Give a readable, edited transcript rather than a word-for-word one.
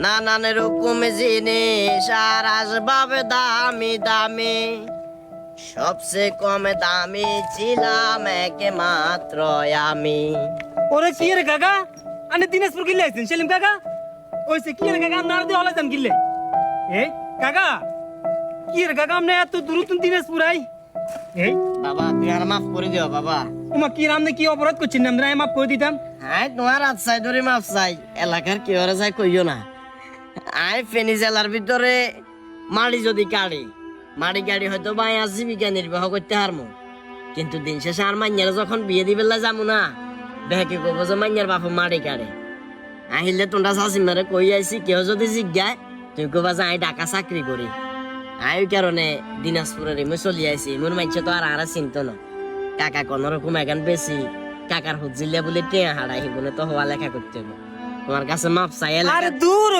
নানান রকম জিনিস আর আসবাব দামি দামি, সবচেয়ে কম দামি ছিলাম একমাত্র আমি। ওরে কি রে কাকা, আনে দিনাজপুর গিলে আইছেন সেলিম কাকা? ওইসে কি রে কাকা, আপনার দিয়ে হলাইছেন গিলে? এই কাকা, কি রে কাকা, আপনি এত দূর তুন দিনাজপুর আই? এই বাবা তুই আর মাফ করে দিও বাবা। তোমা কি আপনি কি অপরাধ করছেন? আমরা মাফ করে দিতাম। হ্যাঁ তোমার হাত চাই ধরে মাফ চাই, এলাকার কি ওরা যায় কইও না। আই ফেনী জেলার ভিতরে মাড়ি যদি কাড়ি, মাড়ি গাড়ি হয়তো ভাই আজ জীবিকা নির্বাহ করতে হারমো, কিন্তু দিন শেষে আর মাইয়ার যখন বিয়ে দিবেলা যাবো না, বেহাকে কব যে মাইয়ার বাপ মাড়ি কাড়ে। আহিলে তোমরা শাসিমারে কই আইছি, কেউ যদি জিজ্ঞায় তুই কবা যে আই ঢাকা চাকরি করি। আই ওই কারণে দিনাজপুরের এমে চলি আইছি। এমন মাইছে তো আর চিন্ত না। কাকা কোন রকম এখন বেশি কাকার হুজিলে বলে টেয়া হারাই বলে তো হওয়া লেখা করতে হবে। তোমার কাছে মাপ চাই আরে দূর